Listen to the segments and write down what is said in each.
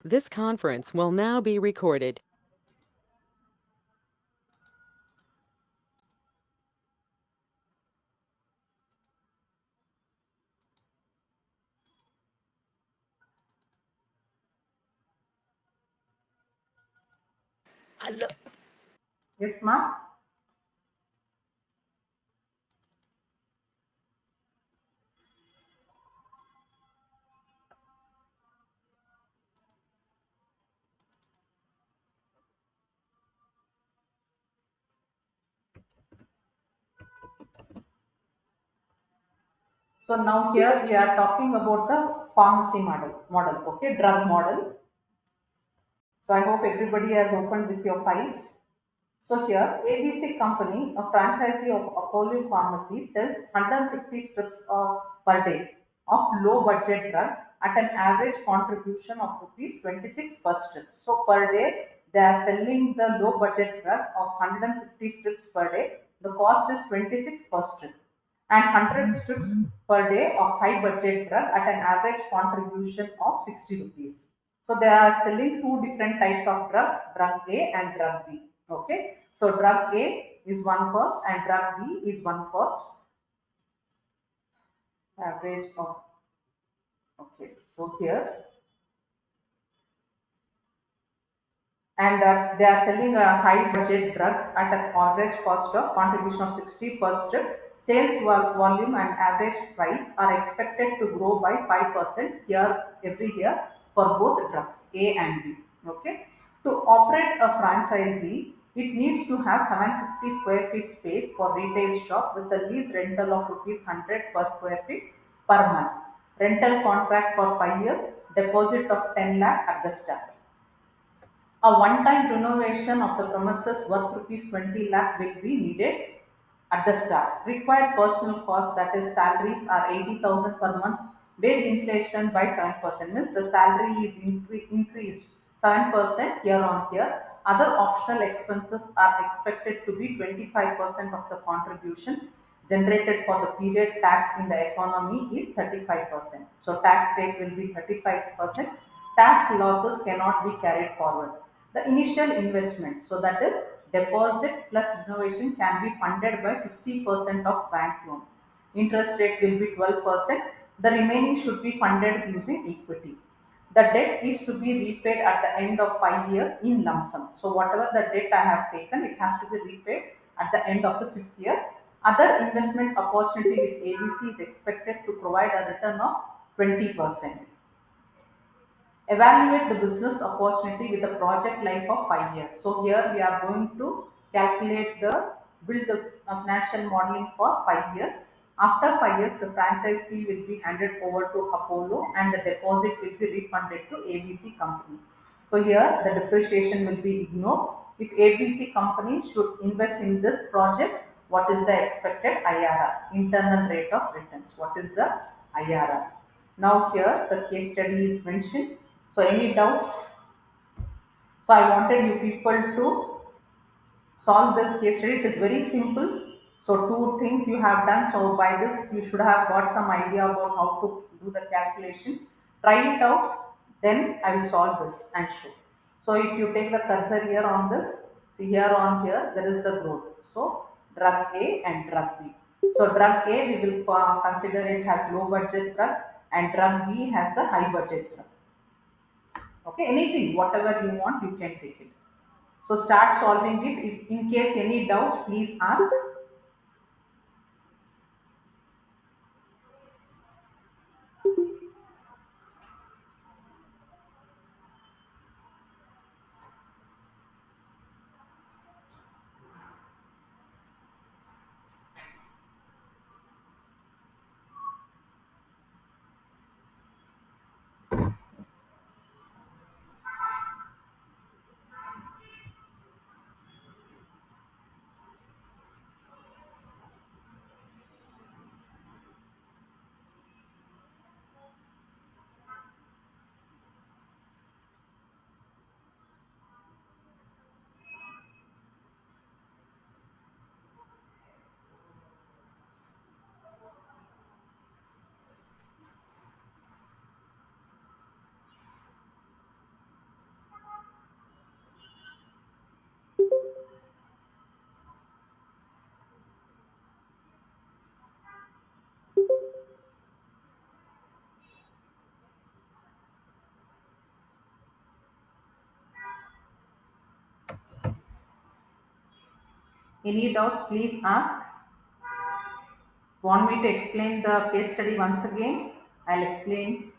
This conference will now be recorded. Hello. Yes, ma'am. So now here we are talking about the pharmacy model, okay, drug model. So I hope everybody has opened with your files. So here, ABC Company, a franchisee of Apollo Pharmacy, sells 150 strips per day of low budget drug at an average contribution of rupees 26 per strip. So per day, they are selling the low budget drug of 150 strips per day. The cost is 26 per strip, and 100 strips per day of high budget drug at an average contribution of 60 rupees. So they are selling two different types of drug A and drug B. Okay. So drug A is one cost and drug B is one cost. Average of, okay. So here, and they are selling a high budget drug at an average cost of contribution of 60 per strip. Sales volume and average price are expected to grow by 5% year every year for both drugs A and B. Okay. To operate a franchisee, it needs to have 750 square feet space for retail shop with a lease rental of rupees 100 per square feet per month. Rental contract for 5 years, deposit of 10 lakh at the start. A one-time renovation of the premises worth rupees 20 lakh will be needed at the start. Required personal cost, that is salaries, are 80,000 per month. Wage inflation by 7% means the salary is increased 7% year on year. Other optional expenses are expected to be 25% of the contribution generated for the period. Tax in the economy is 35%. So tax rate will be 35%. Tax losses cannot be carried forward. The initial investment, so that is deposit plus renovation, can be funded by 60% of bank loan. Interest rate will be 12%. The remaining should be funded using equity. The debt is to be repaid at the end of 5 years in lump sum. So whatever the debt I have taken, it has to be repaid at the end of the 5th year. Other investment opportunity with ABC is expected to provide a return of 20%. Evaluate the business opportunity with a project life of 5 years. So here we are going to calculate the build the financial modeling for 5 years. After 5 years, the franchisee will be handed over to Apollo and the deposit will be refunded to ABC company. So here the depreciation will be ignored. If ABC company should invest in this project, what is the expected IRR, internal rate of returns? What is the IRR? Now here the case study is mentioned. So any doubts? So I wanted you people to solve this case study. It is very simple. So two things you have done. So by this you should have got some idea about how to do the calculation. Try it out. Then I will solve this and show. So if you take the cursor here on this, see here on here there is a growth. So drug A and drug B. So drug A we will consider it has low budget drug and drug B has the high budget drug. Okay, anything, whatever you want, you can take it. So start solving it. If in case any doubts, please ask. Any doubts, please ask. Want me to explain the case study once again? I'll explain.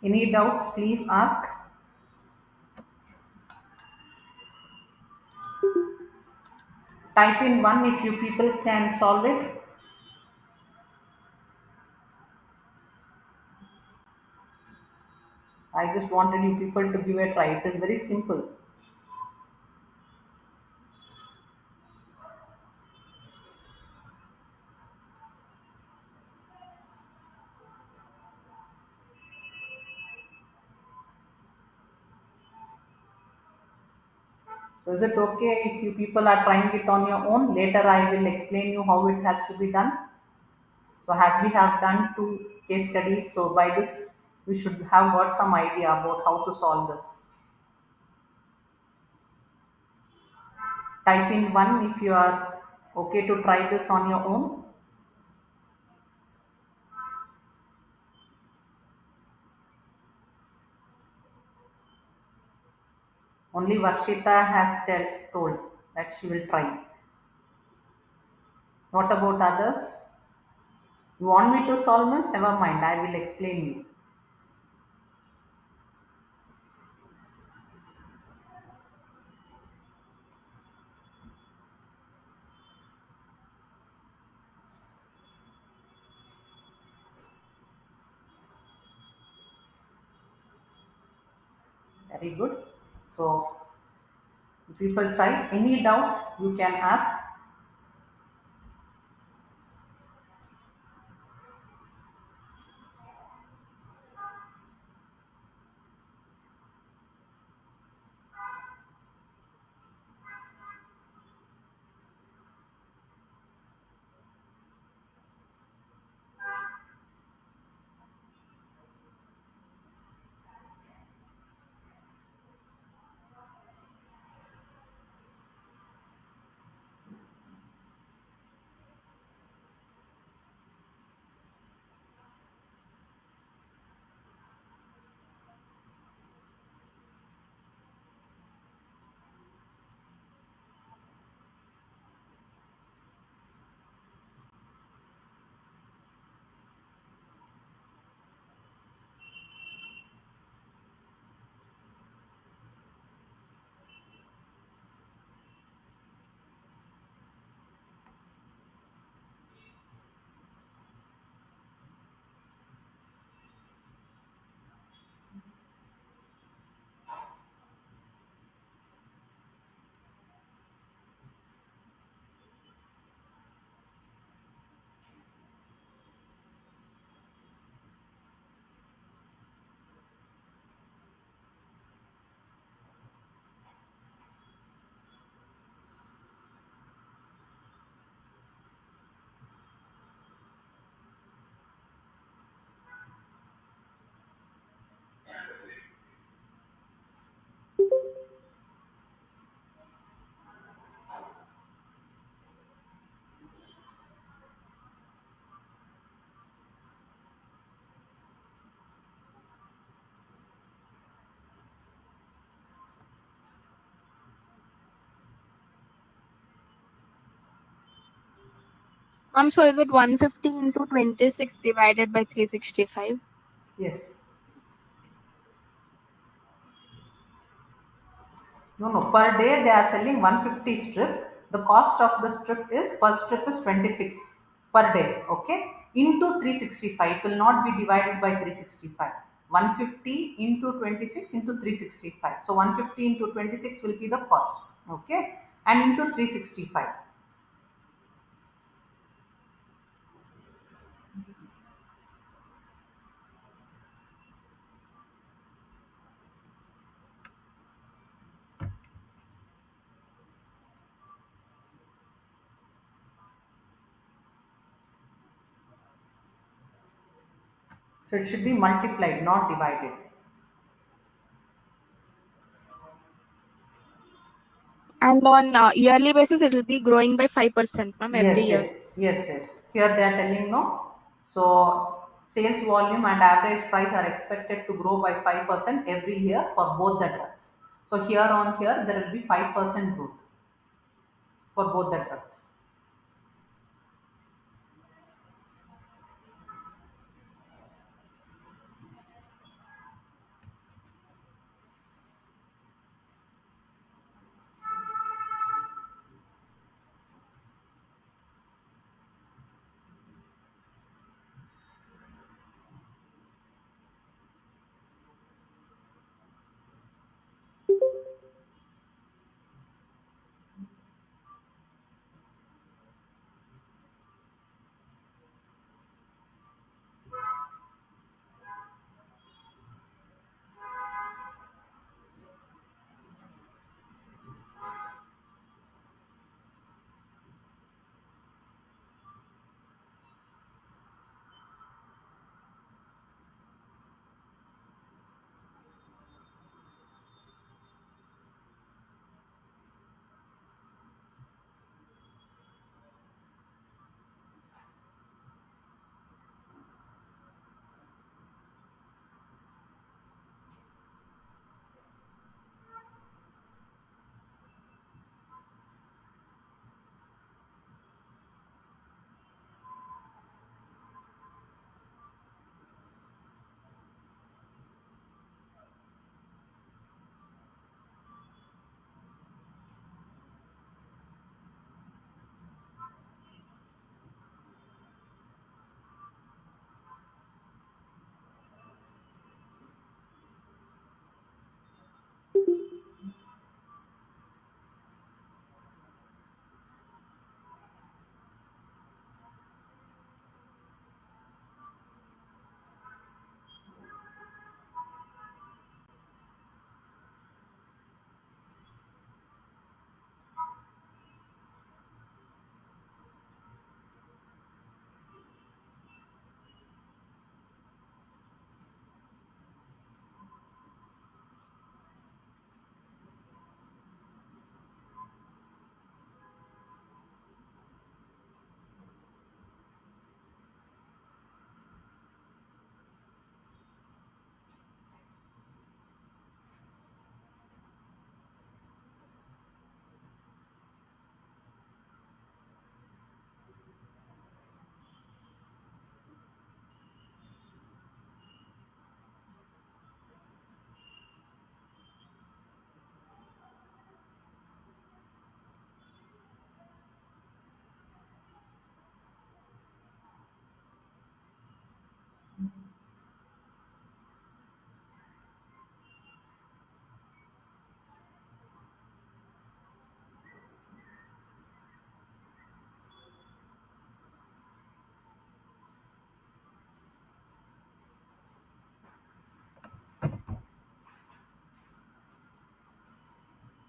Any doubts, please ask. Type in 1 if you people can solve it. I just wanted you people to give a try. It is very simple. So is it okay if you people are trying it on your own? Later I will explain you how it has to be done. So as we have done two case studies, so by this we should have got some idea about how to solve this. Type in 1 if you are okay to try this on your own. Only Varshita has told that she will try. What about others? You want me to solve this? Never mind, I will explain you. Very good. So people try. Any doubts you can ask. So is it 150 into 26 divided by 365? Yes. No, no. Per day they are selling 150 strip. The cost of the strip is per strip is 26 per day. Okay. Into 365. It will not be divided by 365. 150 into 26 into 365. So 150 into 26 will be the cost. Okay. And into 365. So it should be multiplied, not divided. And on yearly basis, it will be growing by 5%, ma'am, every Yes, year. yes, yes, yes. Here they are telling no. So sales volume and average price are expected to grow by 5% every year for both the drugs. So here on here there will be 5% growth for both the drugs.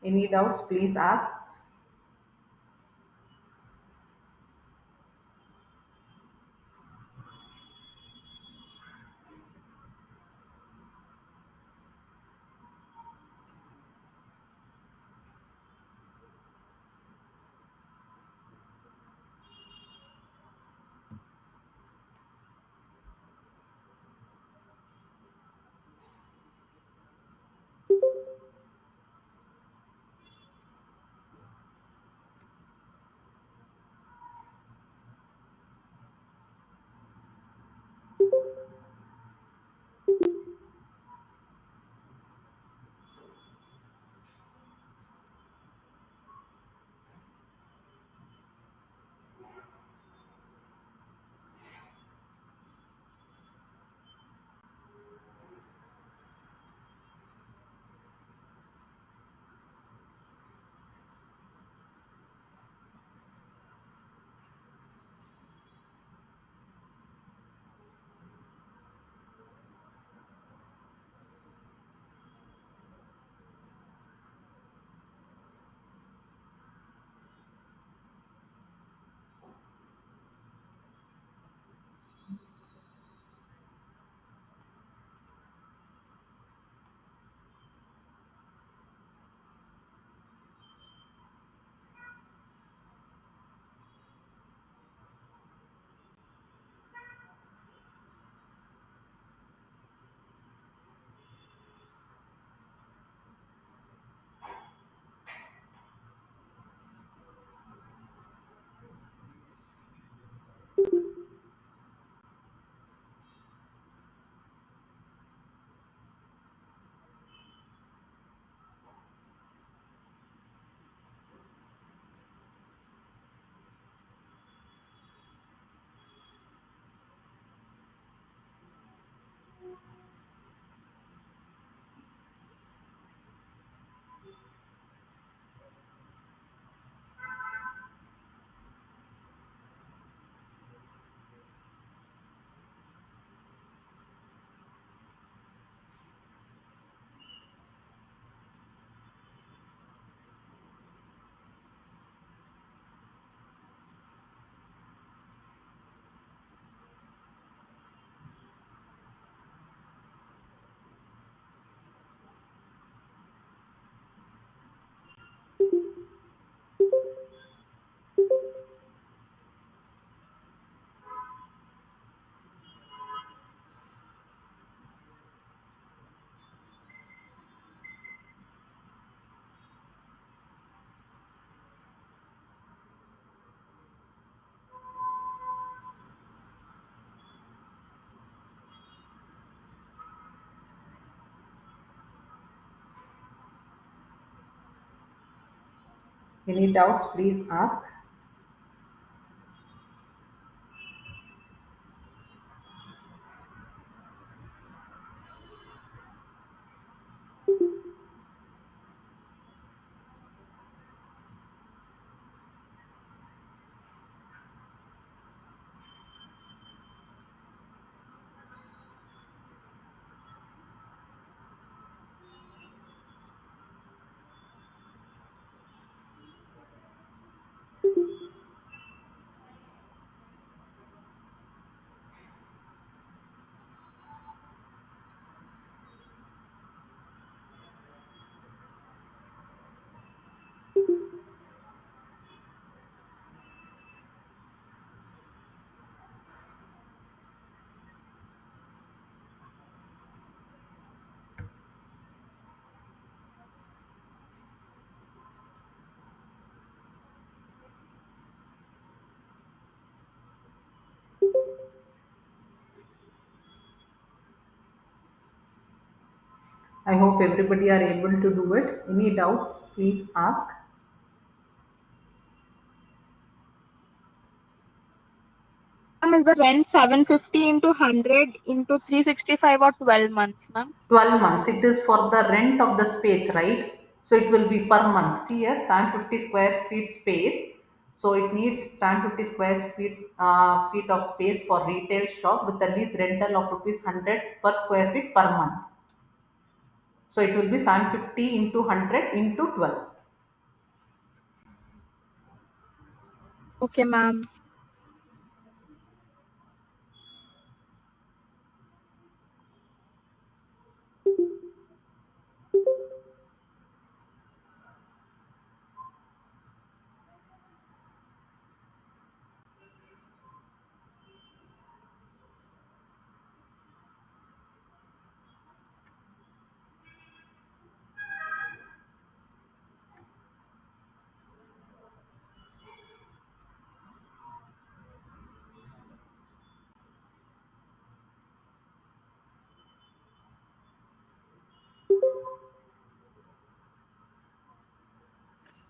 Any doubts, please ask. Any doubts, please ask. I hope everybody are able to do it. Any doubts, please ask. Is the rent 750 into 100 into 365 or 12 months, ma'am? 12 months. It is for the rent of the space, right? So it will be per month. See here, 750 square feet space. So it needs 750 square feet of space for retail shop with the lease rental of rupees 100 per square feet per month. So it will be 750 into 100 into 12. Okay, ma'am.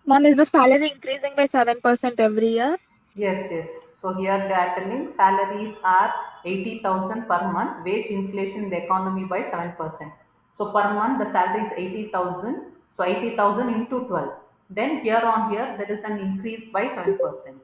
Ma'am, is the salary increasing by 7% every year? Yes, yes. So here they are telling salaries are 80,000 per month, wage inflation in the economy by 7%. So per month the salary is 80,000. So 80,000 into 12. Then year on year there is an increase by 7%.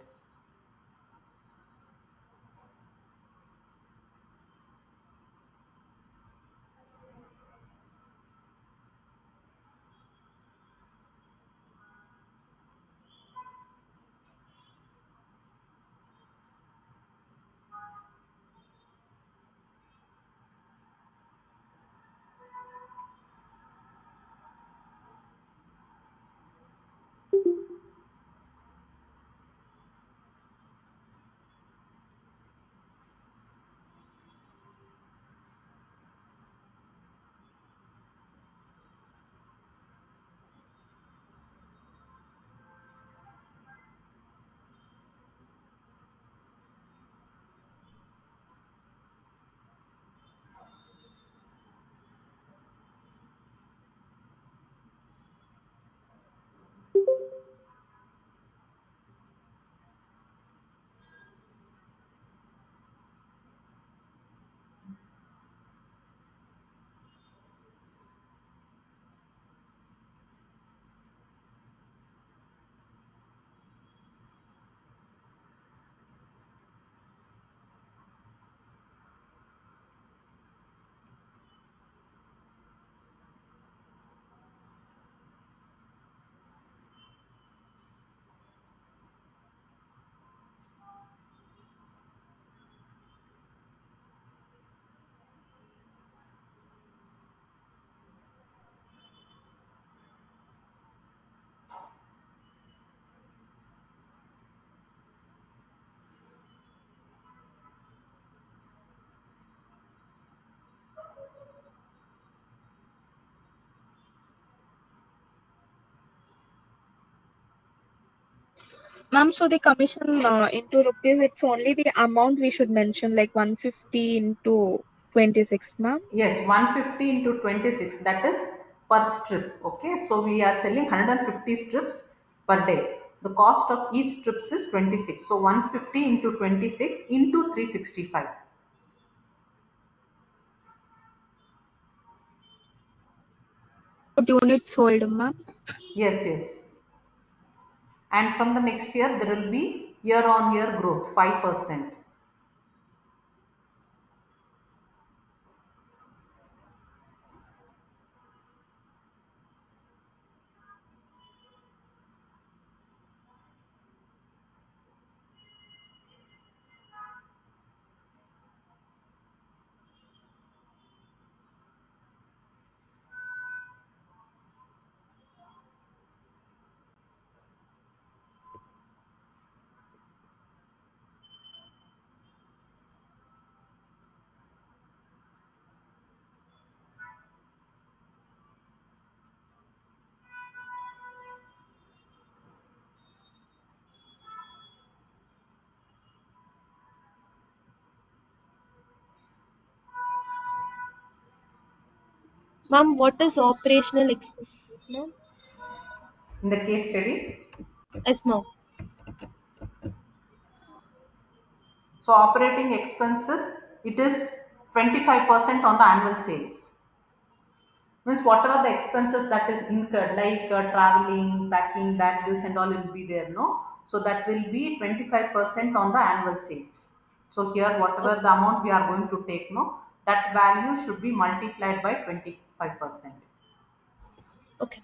Ma'am, so the commission into rupees, it's only the amount we should mention, like 150 into 26, ma'am. Yes, 150 into 26, that is per strip. Okay, so we are selling 150 strips per day. The cost of each strips is 26. So 150 into 26 into 365. Units sold, ma'am. Yes, yes. And from the next year, there will be year on year growth, 5%. Ma'am, what is operational expenses, ma'am? In the case study, Yes, ma'am. so operating expenses, it is 25% on the annual sales. Means whatever the expenses that is incurred, like traveling, packing, that, this and all will be there, no? So that will be 25% on the annual sales. So here, whatever Okay. the amount we are going to take, no, that value should be multiplied by 25%. Okay.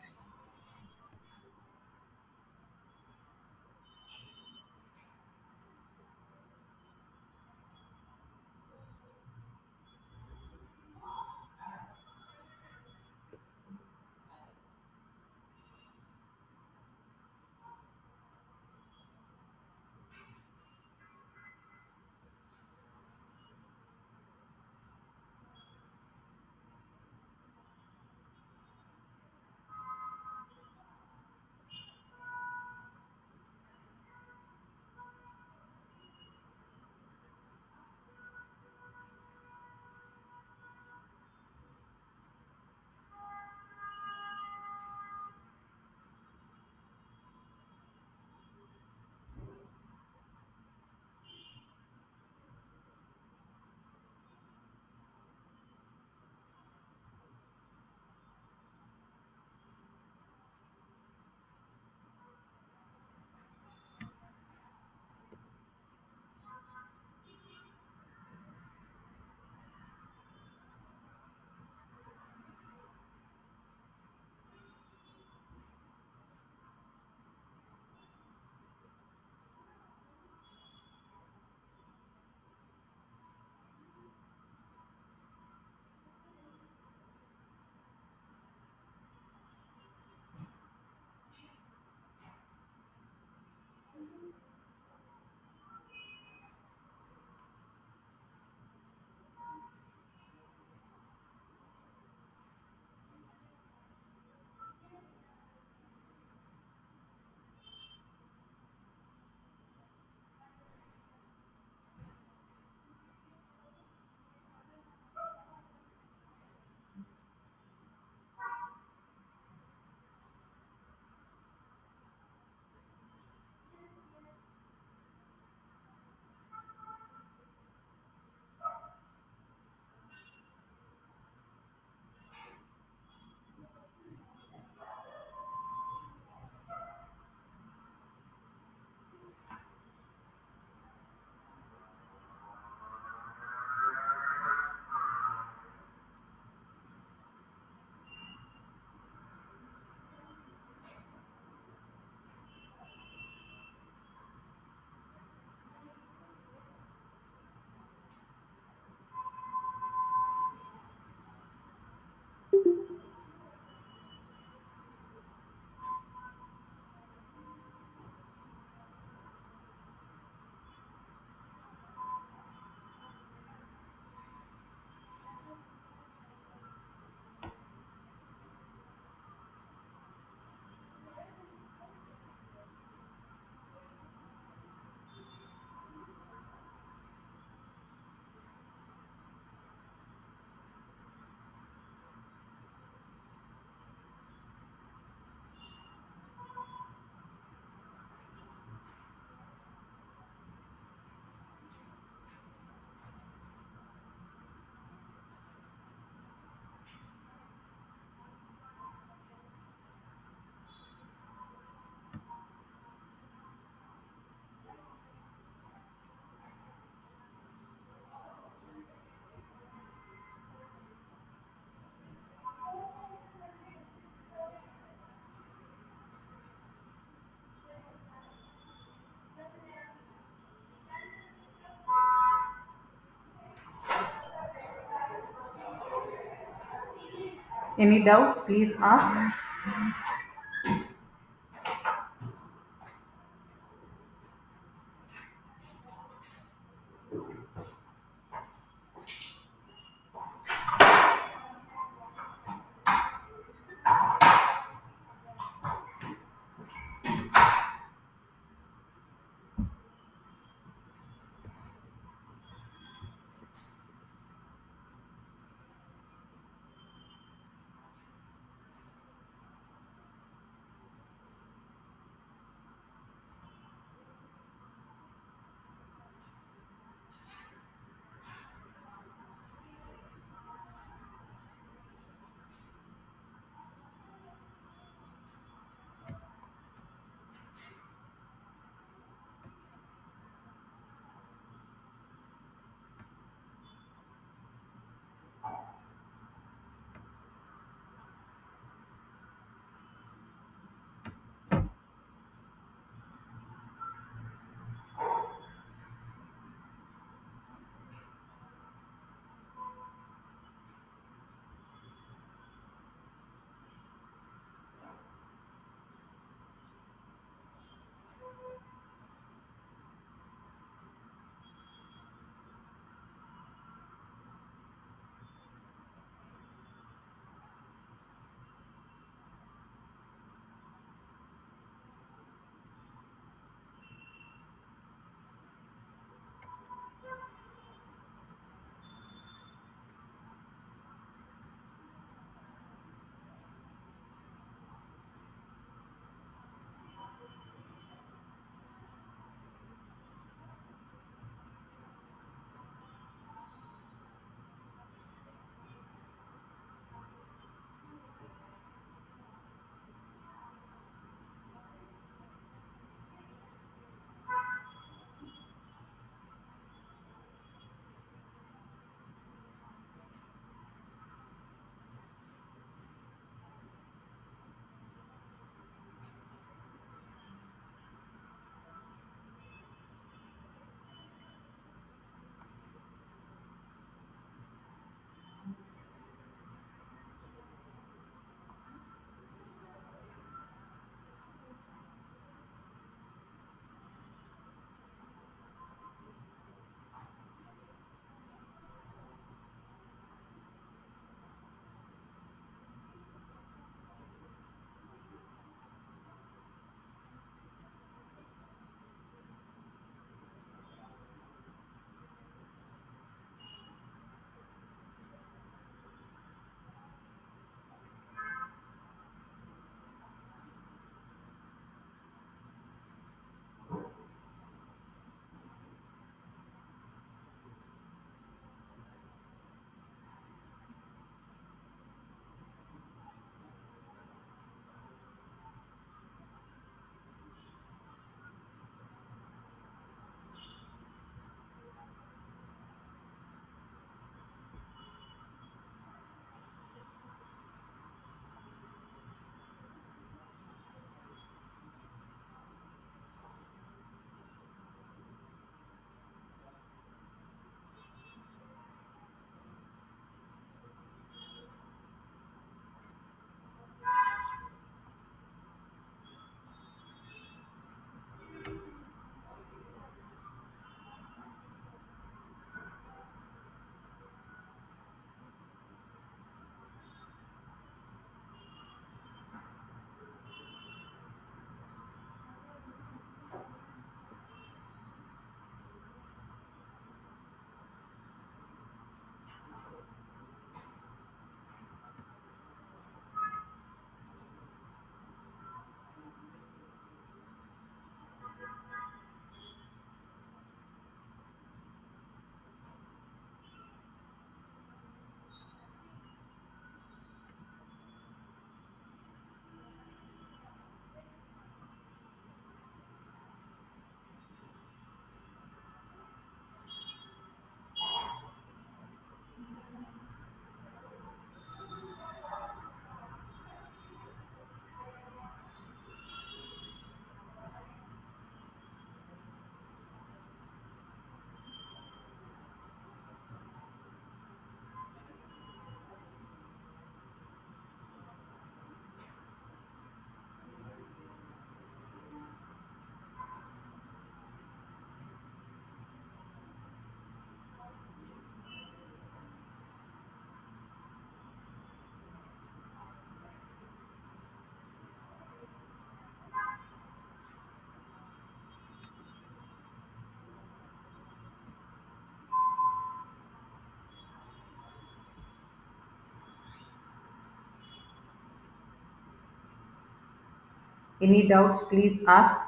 Any doubts, please ask. Any doubts, please ask.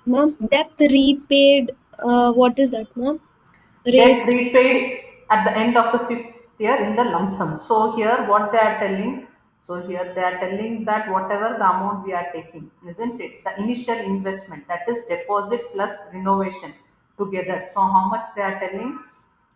Ma'am, debt repaid, what is that, ma'am? Debt Raised. repaid at the end of the fifth year in the lump sum. So here what they are telling, that whatever the amount we are taking, isn't it? The initial investment, that is deposit plus renovation together. So how much they are telling?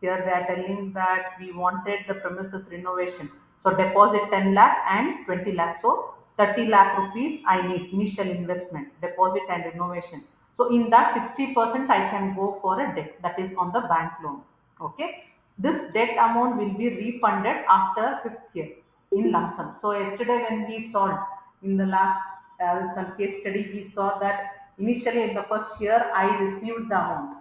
Here they are telling that we wanted the premises renovation. So deposit 10 lakh and 20 lakh. So 30 lakh rupees I need initial investment, deposit and renovation. So in that 60% I can go for a debt, that is on the bank loan. Okay. This debt amount will be refunded after fifth year in lump sum. So yesterday when we solved in the last some case study, we saw that initially in the first year I received the amount.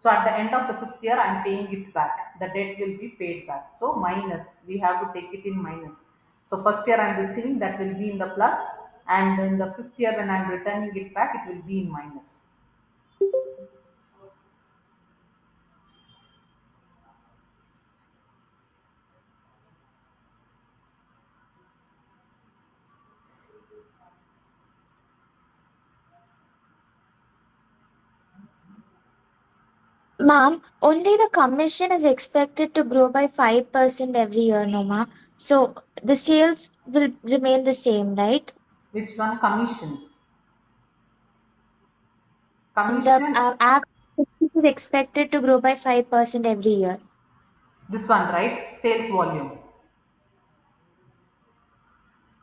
So at the end of the fifth year, I'm paying it back. The debt will be paid back. So minus, we have to take it in minus. So first year I'm receiving, that will be in the plus, and in the fifth year when I'm returning it back, it will be in minus. Ma'am, only the commission is expected to grow by 5% every year, no, ma'am. So the sales will remain the same, right? Which one? Commission. The Commission, app is expected to grow by 5% every year. this one, right? Sales volume.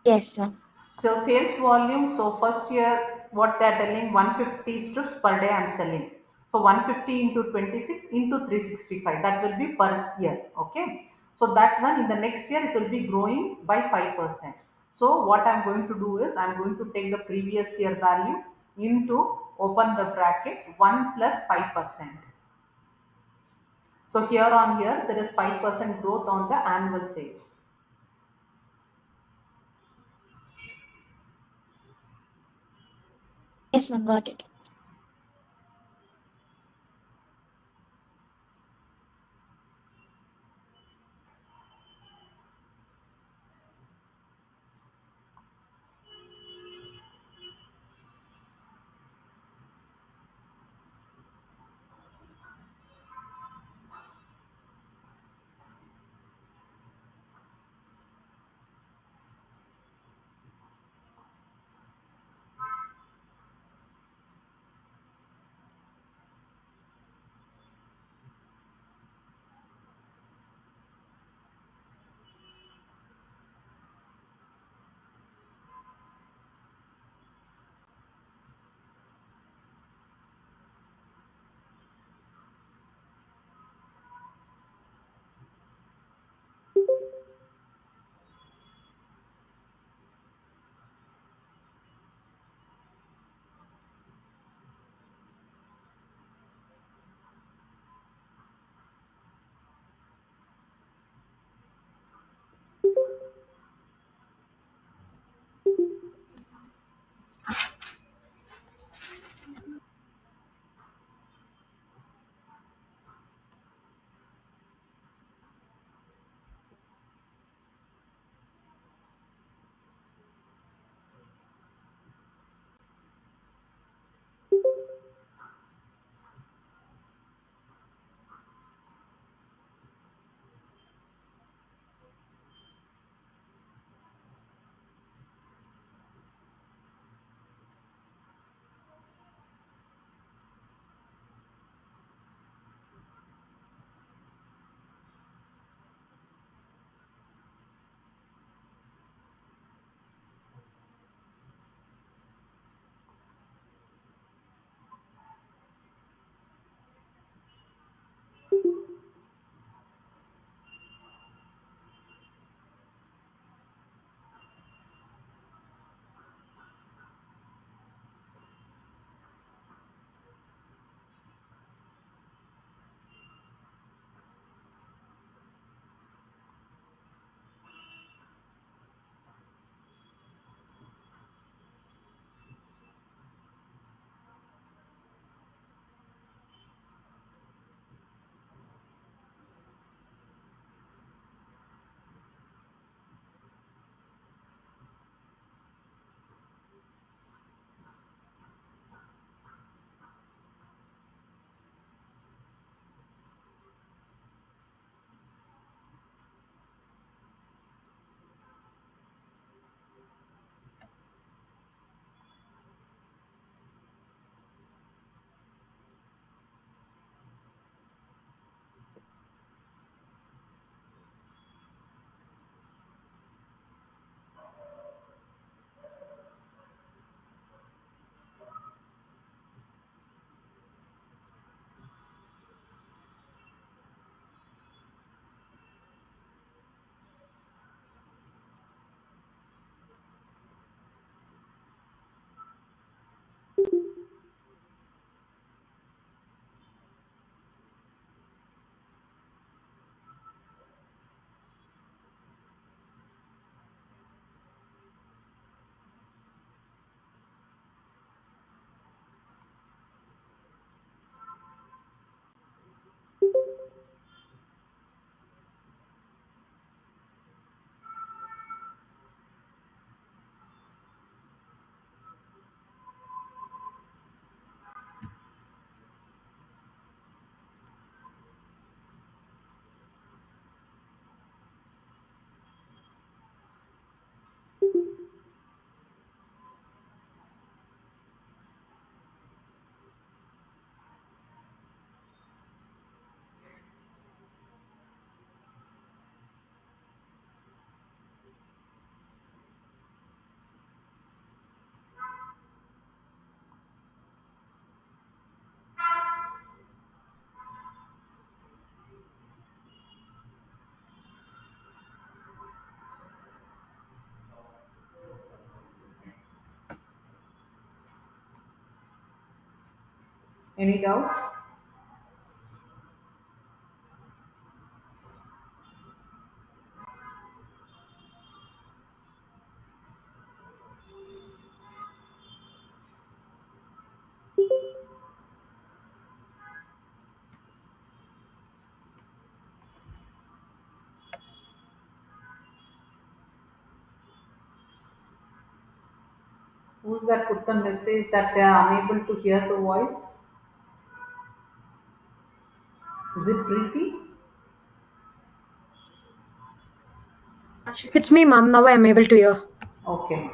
Yes, ma'am. So sales volume, so first year what they are telling, 150 strips per day I am selling. So 150 into 26 into 365, that will be per year. Okay. So that one in the next year it will be growing by 5%. So what I am going to do is I am going to take the previous year value into, open the bracket, 1 plus 5%. So here on here there is 5% growth on the annual sales. Yes, ma'am, got it. Any doubts? Who's that put the message that they are unable to hear the voice? Is it Preeti? It's me, ma'am. Now I am able to hear. Okay.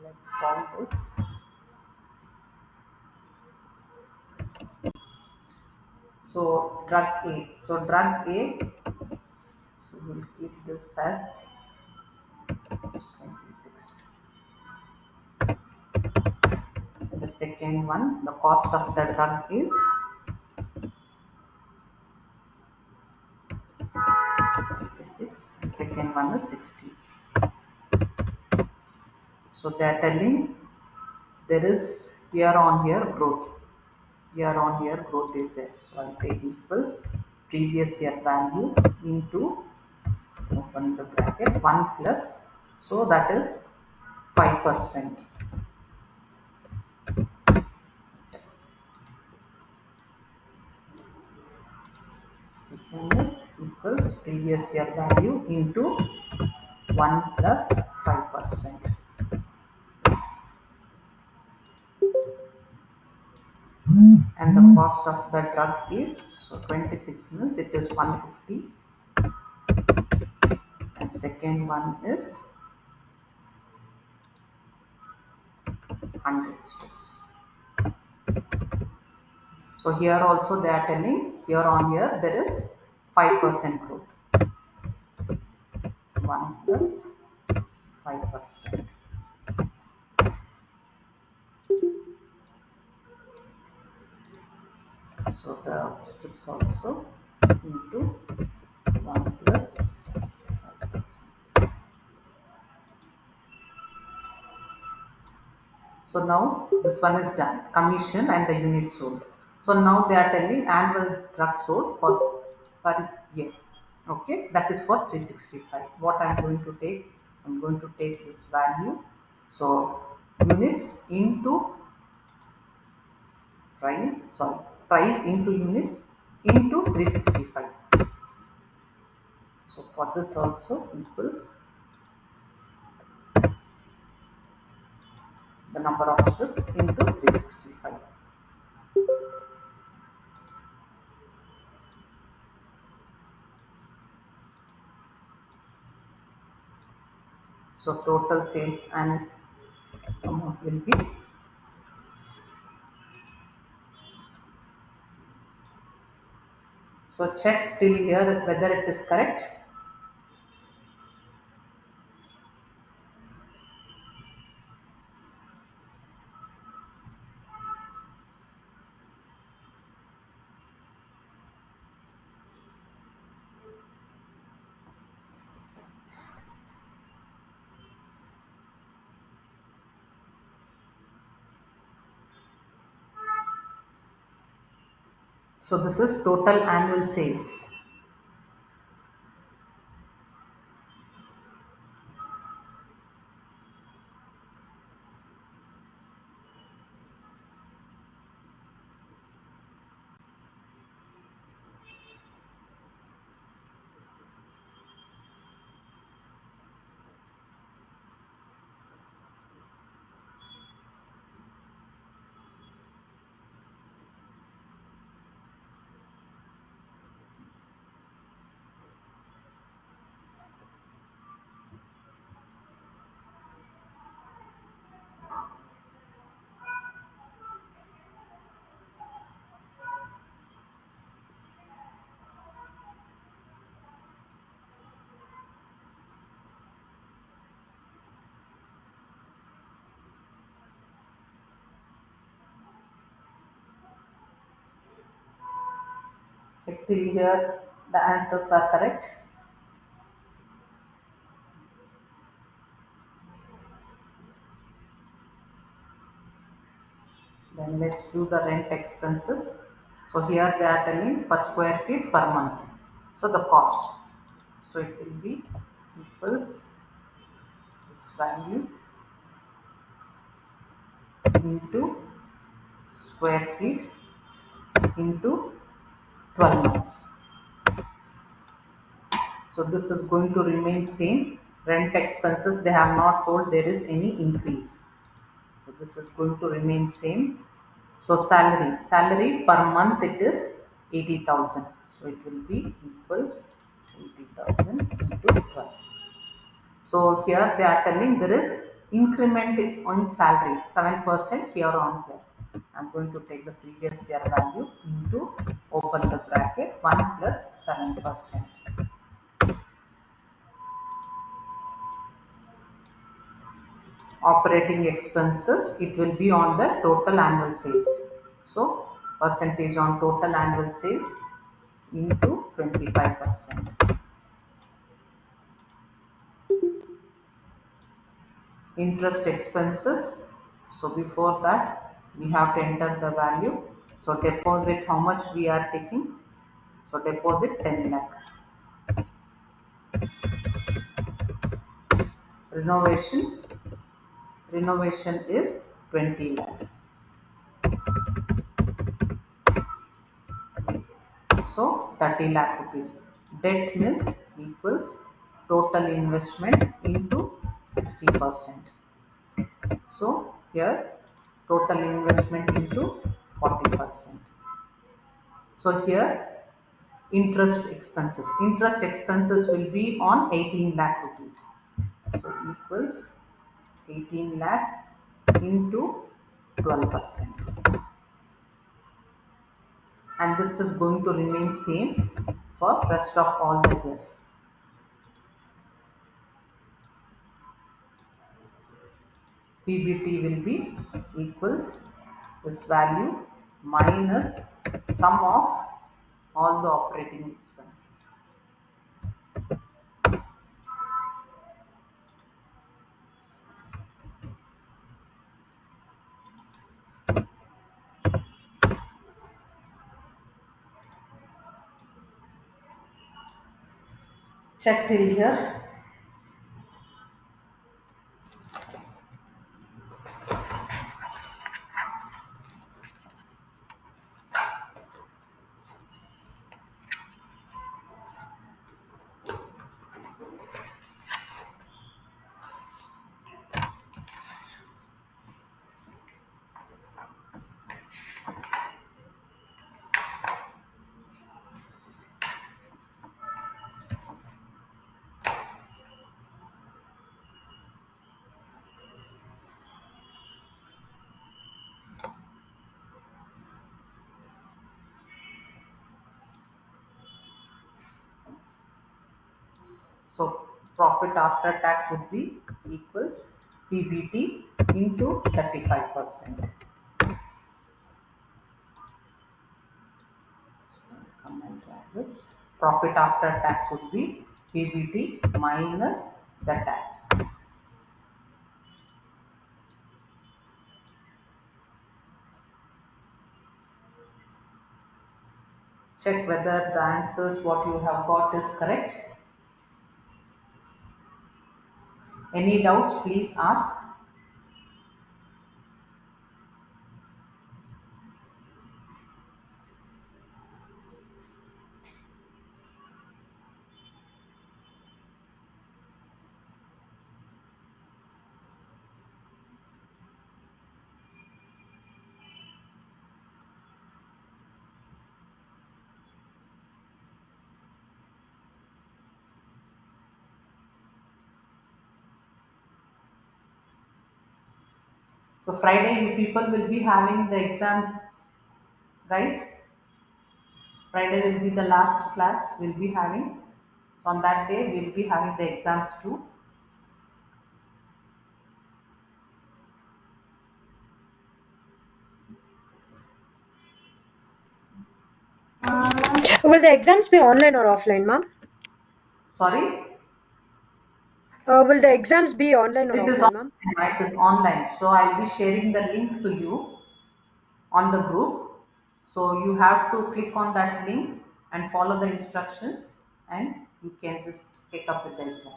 Let's solve this. So drug A. So drug A. So we'll keep this as 26. The second one, the cost of the drug is 56. The second one is 60. So they are telling there is year-on-year growth. Year-on-year growth is there. So I'll take equals previous year value into, open the bracket, 1 plus. So that is 5%. This one is equals previous year value into 1 plus 5%. And the cost of the drug is, so 26 means it is 150, and second one is 100 strips. So here also they are telling year on year there is 5% growth. 1 plus 5%. So the strips also into 1 plus 5%. So now this one is done, commission and the unit sold. So now they are telling annual drug sold for per year. Okay, that is for 365. What I am going to take I'm going to take this value. So units into price into units into 365. So for this also equals the number of strips into 365. So total sales and amount will be, so check till here whether it is correct. So this is total annual sales. Check till here the answers are correct. Then let's do the rent expenses. So here they are telling per square feet per month. So the cost. So it will be equals this value into square feet into 12 months. So this is going to remain same. Rent expenses, they have not told there is any increase. So this is going to remain same. So salary per month it is 80,000. So it will be equals 80,000 into 12. So here they are telling there is increment on salary 7% here on here. I'm going to take the previous year value into, open the bracket, 1 plus 7%. Operating expenses, it will be on the total annual sales. So percentage on total annual sales into 25%. Interest expenses, so before that we have to enter the value. So deposit, how much we are taking? So deposit 10 lakh. Renovation is 20 lakh. So 30 lakh rupees. Debt means equals total investment into 60%. So here total investment into 40%. So here interest expenses will be on 18 lakh rupees. So equals 18 lakh into 12%. And this is going to remain same for rest of all the years. PBT will be equals this value minus sum of all the operating expenses. Check till here. So profit after tax would be equals PBT into 35%. Come and try this. Profit after tax would be PBT minus the tax. Check whether the answers what you have got is correct. Any doubts, please ask. So Friday you people will be having the exams, guys. Friday will be the last class we'll be having. So on that day we'll be having the exams too. Will the exams be online or offline, ma'am? Sorry? Will the exams be online or It is offline, ma'am? online. It is online. So I'll be sharing the link to you on the group. So you have to click on that link and follow the instructions, and you can just take up with the exam.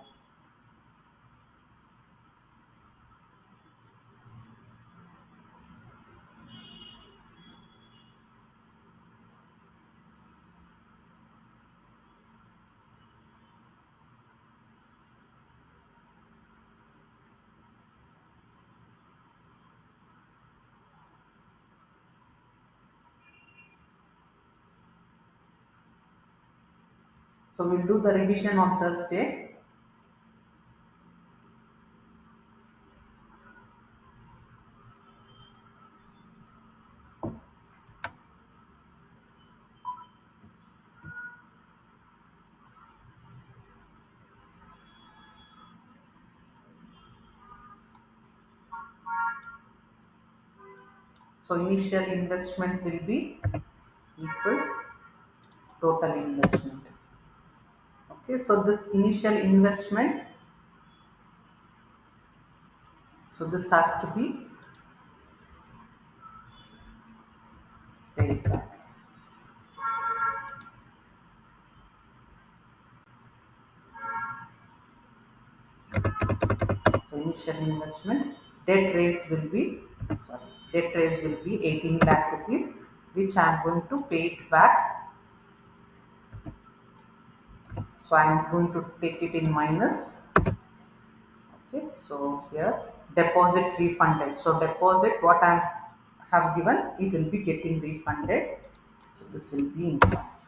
So we'll do the revision on Thursday. So initial investment will be equals total investment. Okay, so this initial investment, so this has to be paid back. So initial investment, debt raised will be, debt raised will be 18 lakh rupees, which I am going to pay it back. So I am going to take it in minus. Okay, so here deposit refunded. So deposit what I have given, it will be getting refunded. So this will be in plus.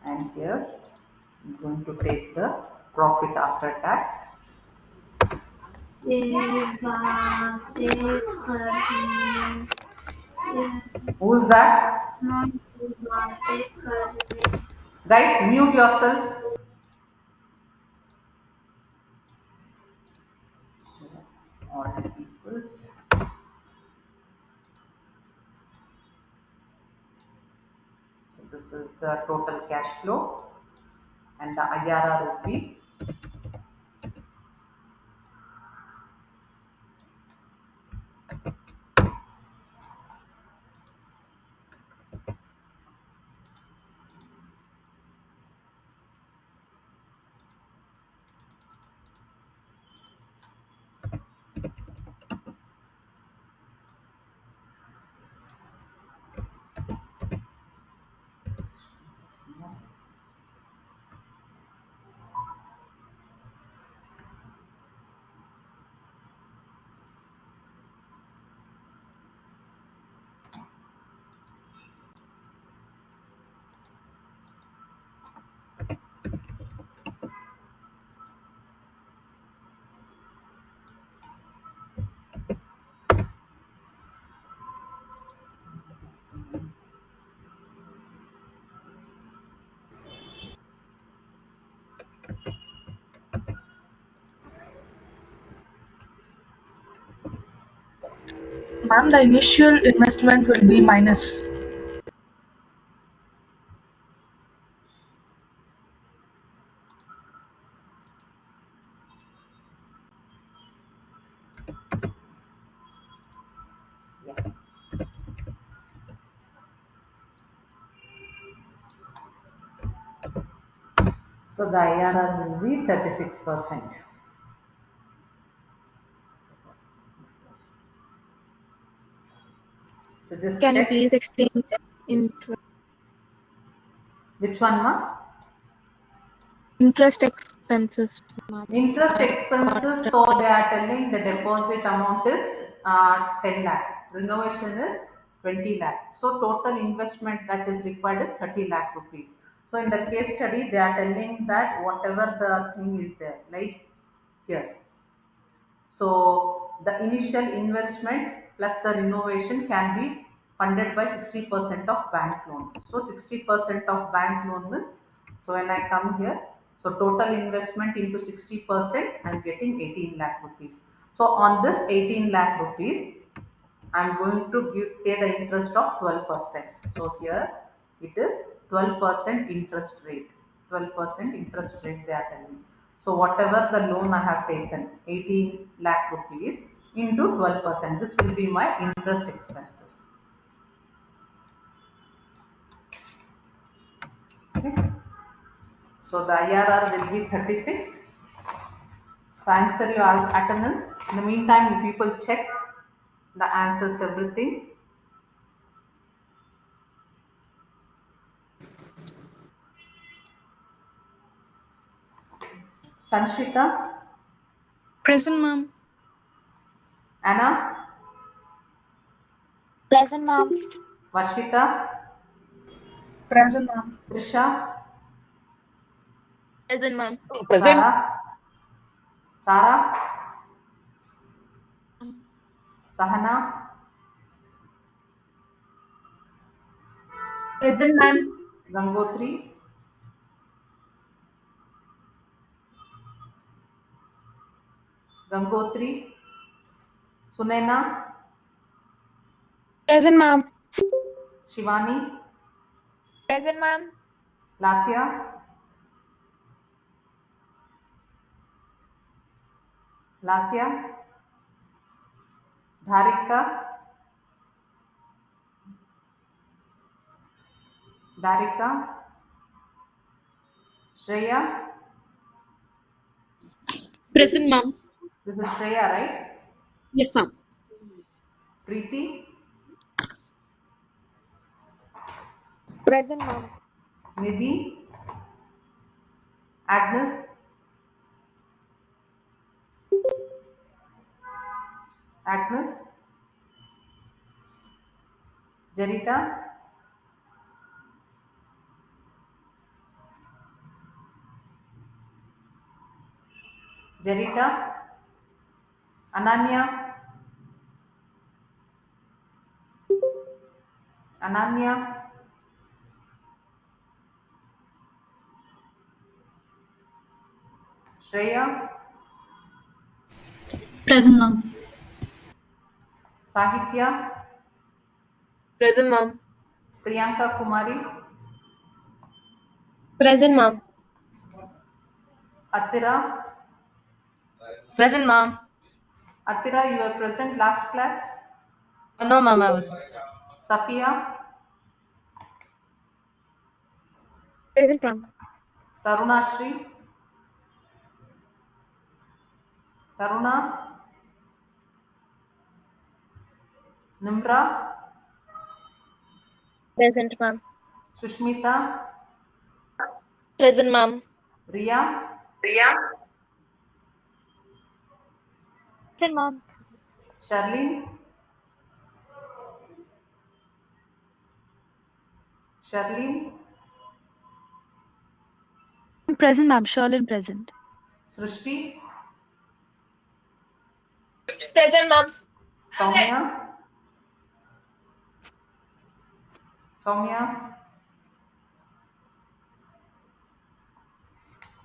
And here I'm going to take the profit after tax. Who's that? Guys, mute yourself. So all equals. So this is the total cash flow, and the IRR would be Ma'am, the initial investment will be minus. So the IRR will be 36%. So just Can you check. please explain the Which one, ma? interest expenses, ma'am? Interest I got expenses, so they are telling the deposit amount is 10 lakh. Renovation is 20 lakh. So total investment that is required is 30 lakh rupees. So in the case study, they are telling that whatever the thing is there, like here. So the initial investment plus the renovation can be funded by 60% of bank loan. So 60% of bank loan means, so when I come here, so total investment into 60%, I'm getting 18 lakh rupees. So on this 18 lakh rupees, I'm going to pay the interest of 12%. So here it is 12% interest rate. 12% interest rate they are telling. So whatever the loan I have taken, 18 lakh rupees into 12%. This will be my interest expenses. Okay. So the IRR will be 36. So answer your attendance. In the meantime, you people check the answers, everything. Sanshita, Present, ma'am. Anna, Present, ma'am. Varshita, Present, ma'am. Trisha, Present, ma'am. Present. Sarah, Sahana, Present, ma'am. Gangotri, Gangotri, Sunaina, Present, ma'am. Shivani, Present, ma'am. Lasya, Lasya, Dharika, Dharika, Shreya. Present, ma'am. This is Shreya, right? Yes, ma'am. Preeti, Present, ma'am. Nidhi, Agnes, Agnes, Jarita, Jarita, Ananya, Ananya, Shreya, Present, ma'am. Sahitya, Present, ma'am. Priyanka Kumari, Present, ma'am. Atira. Present, ma'am. Atira, you were present last class. No, ma'am, I was. Safiya, Present, ma'am. Tarunashri, Taruna, Nimra, Present, ma'am. Sushmita, Present, ma'am. Riya, Present, ma'am. Sharlene, Sharlene, Present, ma'am. Sherlyn, present. Srishti, Present, ma'am. Soumya, Soumya,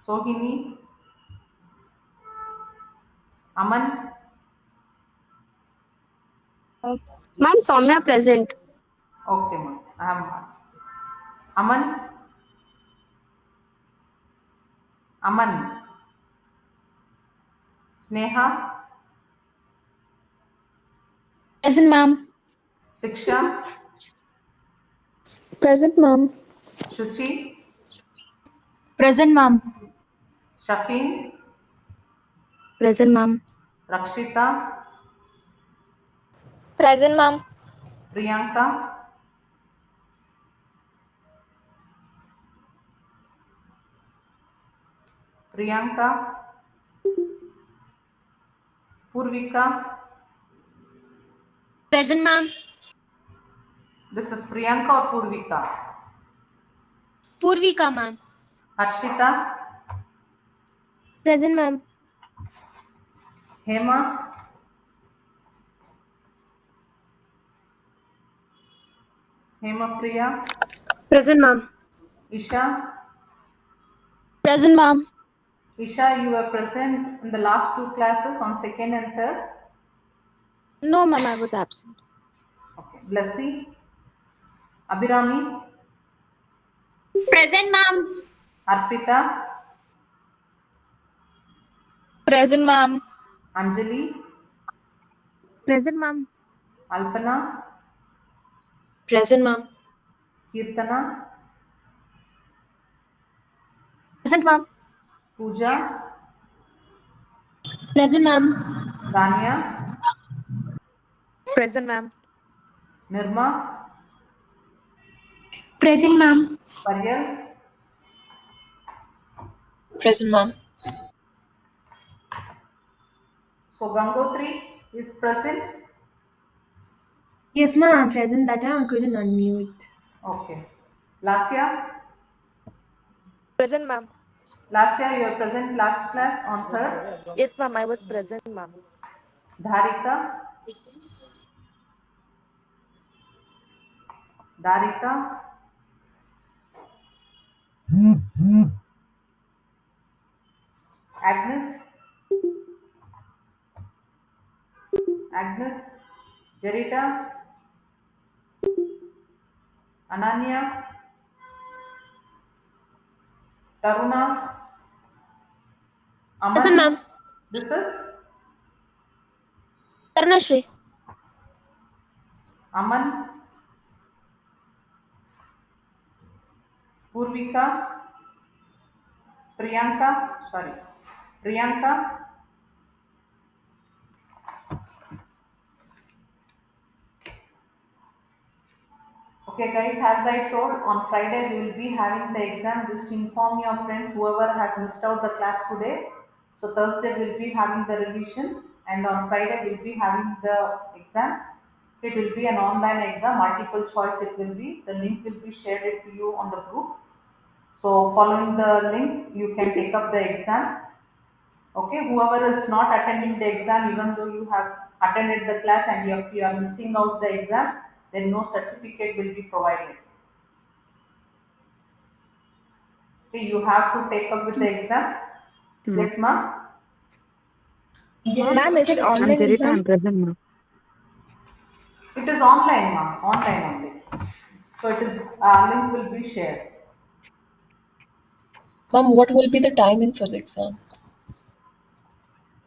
Sohini, Aman, Ma'am, Soumya present. Okay, ma'am. I have marked. Aman. Aman. Sneha. Present, ma'am. Siksha. Present, ma'am. Shuchi. Present, ma'am. Shafin. Present, ma'am. Rakshita. Present, ma'am. Priyanka. Priyanka. Purvika. Present, ma'am. This is Priyanka or Purvika? Purvika, ma'am. Harshita. Present, ma'am. Hema. Hema Priya. Present, ma'am. Isha. Present, ma'am. Isha, you were present in the last two classes on second and third. No, ma'am, I was absent. Okay. Blessy. Abhirami. Present, ma'am. Arpita. Present, ma'am. Anjali. Present, ma'am. Alpana. Present, ma'am. Kirtana. Present, ma'am. Pooja. Present, ma'am. Rania. Present, ma'am. Nirma. Present, ma'am. Paryal. Present, ma'am. So Gangotri is present. Yes, ma'am, I'm present. That time I couldn't unmute. Okay. Lasya. Present, ma'am. Lasya, you are present last class on third. Yes, ma'am, I was present, ma'am. Dharika. Dharika. Agnes. Agnes. Jarita. Ananya. Taruna. Present, Aman. ma'am. This is Tarnashri. Aman. Purvika. Priyanka. Sorry. Priyanka. Okay guys, as I told, on Friday we will be having the exam. Just inform your friends whoever has missed out the class today. So Thursday we'll be having the revision and on Friday we'll be having the exam. It will be an online exam, multiple choice it will be. The link will be shared it to you on the group. So following the link, you can take up the exam. Okay, whoever is not attending the exam, even though you have attended the class and if you are missing out the exam, then no certificate will be provided. Okay, you have to take up with the exam. Yes, ma'am. Ma'am, is it online exam? present, ma'am. It is online, ma'am. Online only. So it is link will be shared. Ma'am, what will be the timing for the exam?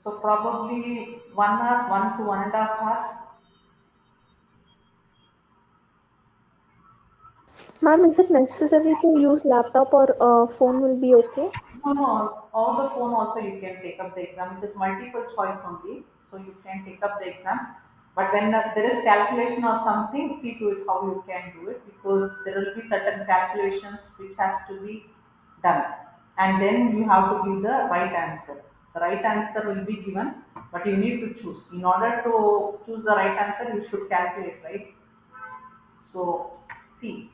So probably 1 hour, 1 to 1.5 hours. Ma'am, is it necessary to use laptop or phone will be okay? No, no, all the phone also you can take up the exam. It is multiple choice only, so you can take up the exam. But when there is calculation or something, see to it how you can do it because there will be certain calculations which has to be done, and then you have to give the right answer. The right answer will be given, but you need to choose. In order to choose the right answer, you should calculate, right? So, see,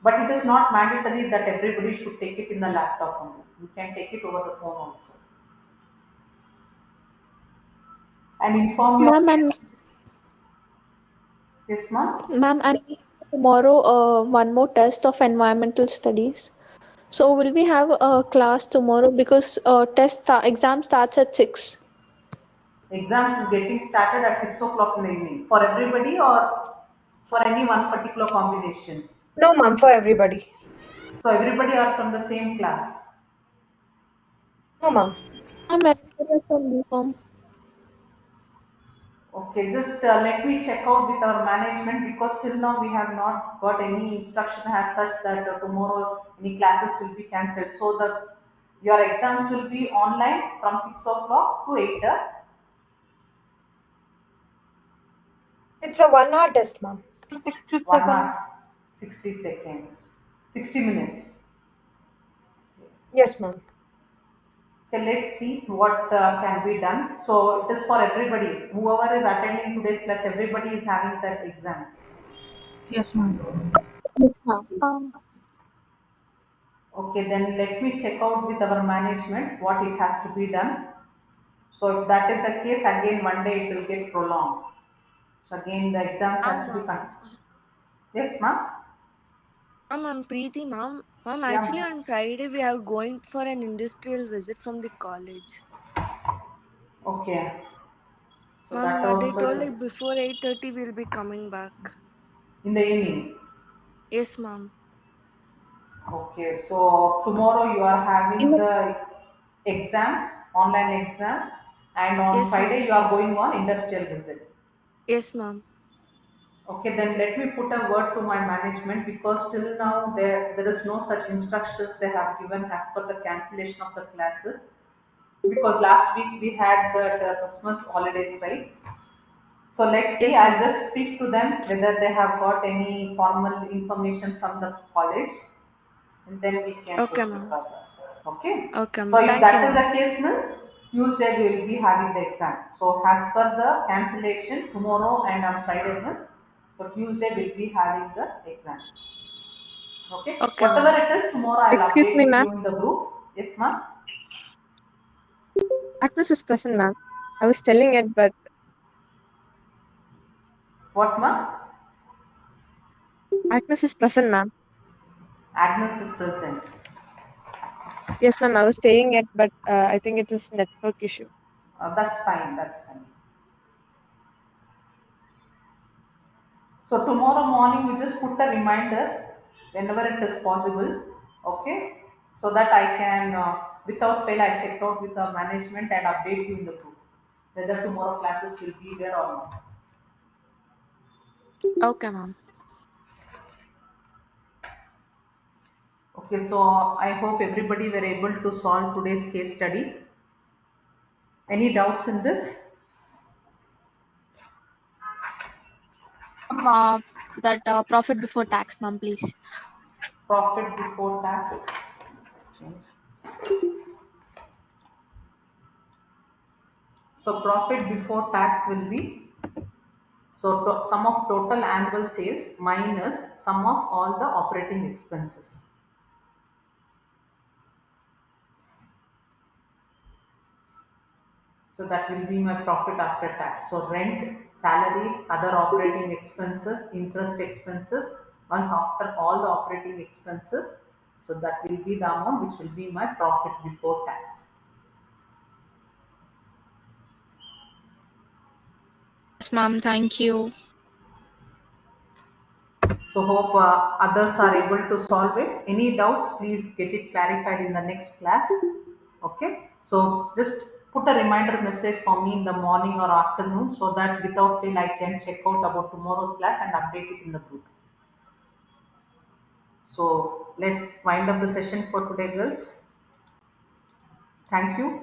but it is not mandatory that everybody should take it in the laptop only. You can take it over the phone also. And inform your Ma'am, and yes, ma'am. ma'am, and tomorrow one more test of environmental studies. So will we have a class tomorrow because exam starts at 6? Exams is getting started at 6 o'clock in the evening. For everybody or for any one particular combination? No, ma'am, for everybody. So everybody are from the same class. No, ma'am. I'm everybody from BCom. Okay, just let me check out with our management because till now we have not got any instruction as such that tomorrow any classes will be cancelled. So the your exams will be online from 6 o'clock to 8. It's a 1 hour test, ma'am. 1 hour, 60 seconds, 60 minutes. Yes, ma'am. Okay, let's see what can be done. So it is for everybody. Whoever is attending today's class, everybody is having that exam. Yes, ma'am. Yes, ma'am. Okay, then let me check out with our management what it has to be done. So if that is the case, again one day it will get prolonged. So again the exams has to be Ma'am, continued. Yes, ma'am. I'm Preeti, ma'am. Ma'am, actually Yeah. on Friday we are going for an industrial visit from the college. Okay. So that Ma'am, they told also like before 8:30 we'll be coming back. in the evening. Yes, ma'am. Okay. So tomorrow you are having the exams, online exam, and on Yes, Friday ma'am. you are going on industrial visit. Yes, ma'am. Okay, then let me put a word to my management because till now there is no such instructions they have given as per the cancellation of the classes. Because last week we had the Christmas holidays, right? So let's see. Yes, I'll ma'am. just speak to them whether they have got any formal information from the college, and then we can Okay, proceed ma'am. further. Okay. Okay, So ma'am. if Thank you, that is the ma'am. case, means Tuesday we will be having the exam. So as per the cancellation tomorrow and on Friday, means so Tuesday we'll be having the exams. Okay. Okay, Whatever ma'am. it is tomorrow, I'll Excuse update me, with ma'am. you in the group. Yes, ma'am. Agnes is present, ma'am. I was telling it, but What, ma'am? Agnes is present, ma'am. Agnes is present. Yes, ma'am. I was saying it, but I think it is network issue. That's fine. That's fine. So tomorrow morning we just put a reminder whenever it is possible, okay? So that I can, without fail, I check out with the management and update you in the group whether tomorrow classes will be there or not. Okay, ma'am. Okay, so I hope everybody were able to solve today's case study. Any doubts in this? That profit before tax, ma'am, please. Profit before tax. So profit before tax will be so sum of total annual sales minus sum of all the operating expenses. So that will be my profit after tax. So rent, salaries, other operating expenses, interest expenses. Once after all the operating expenses, so that will be the amount which will be my profit before tax. Yes, ma'am. Thank you. So hope others are able to solve it. Any doubts, please get it clarified in the next class. Okay. So just put a reminder message for me in the morning or afternoon so that without fail I can check out about tomorrow's class and update it in the group. So let's wind up the session for today, girls. Thank you.